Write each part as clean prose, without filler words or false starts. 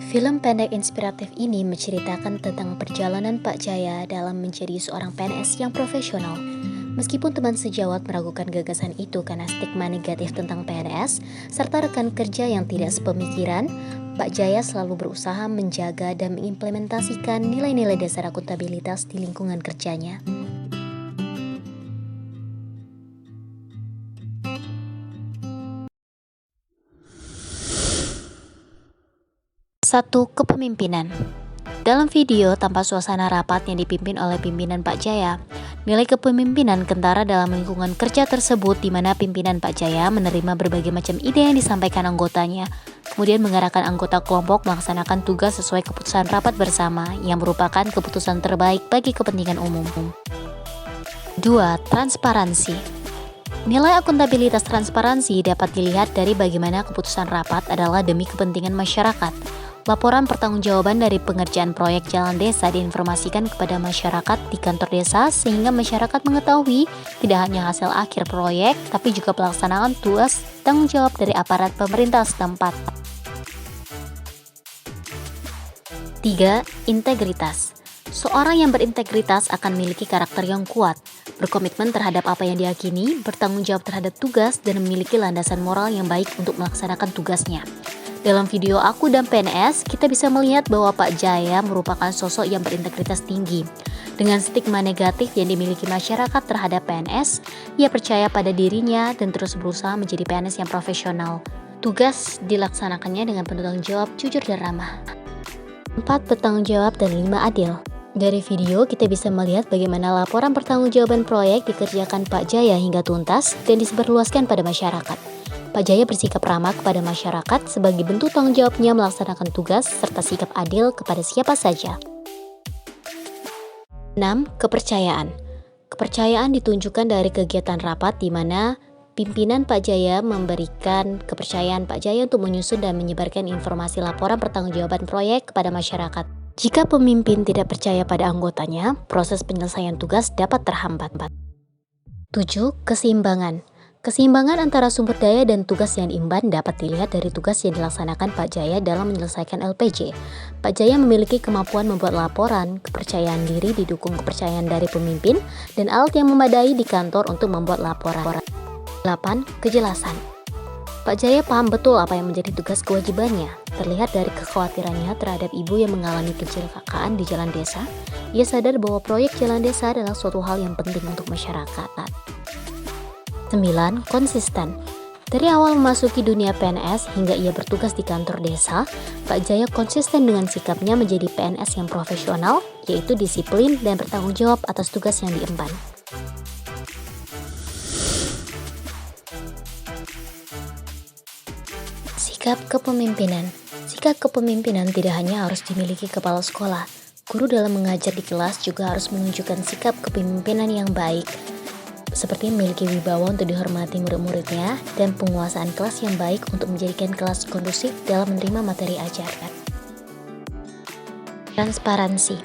Film pendek inspiratif ini menceritakan tentang perjalanan Pak Jaya dalam menjadi seorang PNS yang profesional. Meskipun teman sejawat meragukan gagasan itu karena stigma negatif tentang PNS, serta rekan kerja yang tidak sepemikiran, Pak Jaya selalu berusaha menjaga dan mengimplementasikan nilai-nilai dasar akuntabilitas di lingkungan kerjanya. 1. Kepemimpinan. Dalam video tanpa suasana rapat yang dipimpin oleh pimpinan Pak Jaya, nilai kepemimpinan kentara dalam lingkungan kerja tersebut di mana pimpinan Pak Jaya menerima berbagai macam ide yang disampaikan anggotanya, kemudian mengarahkan anggota kelompok melaksanakan tugas sesuai keputusan rapat bersama yang merupakan keputusan terbaik bagi kepentingan umum. 2. Transparansi. Nilai akuntabilitas transparansi dapat dilihat dari bagaimana keputusan rapat adalah demi kepentingan masyarakat. Laporan pertanggungjawaban dari pengerjaan proyek jalan desa diinformasikan kepada masyarakat di kantor desa sehingga masyarakat mengetahui tidak hanya hasil akhir proyek, tapi juga pelaksanaan tugas tanggung jawab dari aparat pemerintah setempat. 3. Integritas. Seorang yang berintegritas akan memiliki karakter yang kuat, berkomitmen terhadap apa yang diyakini, bertanggung jawab terhadap tugas, dan memiliki landasan moral yang baik untuk melaksanakan tugasnya. Dalam video Aku dan PNS, kita bisa melihat bahwa Pak Jaya merupakan sosok yang berintegritas tinggi. Dengan stigma negatif yang dimiliki masyarakat terhadap PNS, ia percaya pada dirinya dan terus berusaha menjadi PNS yang profesional. Tugas dilaksanakannya dengan penuh tanggung jawab, jujur dan ramah. 4. Bertanggung jawab dan 5. Adil. Dari video, kita bisa melihat bagaimana laporan pertanggungjawaban proyek dikerjakan Pak Jaya hingga tuntas dan disebarluaskan pada masyarakat. Pak Jaya bersikap ramah kepada masyarakat sebagai bentuk tanggung jawabnya melaksanakan tugas serta sikap adil kepada siapa saja. 6. Kepercayaan. Kepercayaan ditunjukkan dari kegiatan rapat di mana pimpinan Pak Jaya memberikan kepercayaan Pak Jaya untuk menyusun dan menyebarkan informasi laporan pertanggungjawaban proyek kepada masyarakat. Jika pemimpin tidak percaya pada anggotanya, proses penyelesaian tugas dapat terhambat. 7. Keseimbangan. Keseimbangan antara sumber daya dan tugas yang diemban dapat dilihat dari tugas yang dilaksanakan Pak Jaya dalam menyelesaikan LPJ. Pak Jaya memiliki kemampuan membuat laporan, kepercayaan diri didukung kepercayaan dari pemimpin, dan alat yang memadai di kantor untuk membuat laporan. 8. Kejelasan. Pak Jaya paham betul apa yang menjadi tugas kewajibannya. Terlihat dari kekhawatirannya terhadap ibu yang mengalami kecelakaan di jalan desa, ia sadar bahwa proyek jalan desa adalah suatu hal yang penting untuk masyarakat. 9. Konsisten. Dari awal memasuki dunia PNS hingga ia bertugas di kantor desa, Pak Jaya konsisten dengan sikapnya menjadi PNS yang profesional, yaitu disiplin dan bertanggung jawab atas tugas yang diemban. Sikap kepemimpinan. Sikap kepemimpinan tidak hanya harus dimiliki kepala sekolah. Guru dalam mengajar di kelas juga harus menunjukkan sikap kepemimpinan yang baik, seperti memiliki wibawa untuk dihormati murid-muridnya dan penguasaan kelas yang baik untuk menjadikan kelas kondusif dalam menerima materi ajaran. Transparansi.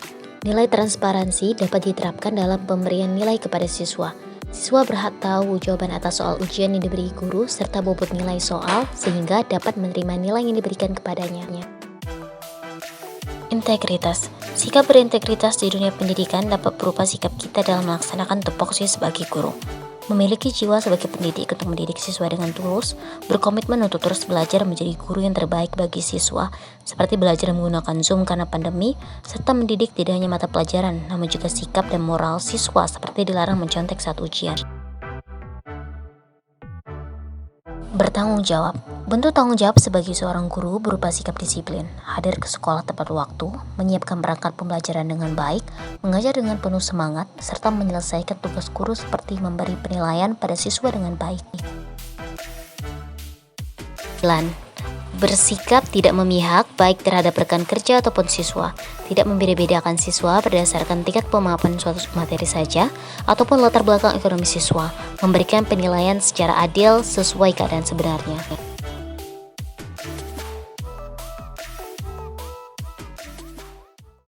Nilai transparansi dapat diterapkan dalam pemberian nilai kepada siswa. Siswa berhak tahu jawaban atas soal ujian yang diberi guru serta bobot nilai soal sehingga dapat menerima nilai yang diberikan kepadanya. Integritas. Sikap berintegritas di dunia pendidikan dapat berupa sikap kita dalam melaksanakan tupoksi sebagai guru. Memiliki jiwa sebagai pendidik untuk mendidik siswa dengan tulus, berkomitmen untuk terus belajar menjadi guru yang terbaik bagi siswa, seperti belajar menggunakan Zoom karena pandemi, serta mendidik tidak hanya mata pelajaran, namun juga sikap dan moral siswa seperti dilarang mencontek saat ujian. Bertanggung jawab. Bentuk tanggung jawab sebagai seorang guru berupa sikap disiplin, hadir ke sekolah tepat waktu, menyiapkan perangkat pembelajaran dengan baik, mengajar dengan penuh semangat, serta menyelesaikan tugas guru seperti memberi penilaian pada siswa dengan baik. 9. Bersikap tidak memihak baik terhadap rekan kerja ataupun siswa, tidak membeda-bedakan siswa berdasarkan tingkat pemahaman suatu materi saja ataupun latar belakang ekonomi siswa, memberikan penilaian secara adil sesuai keadaan sebenarnya.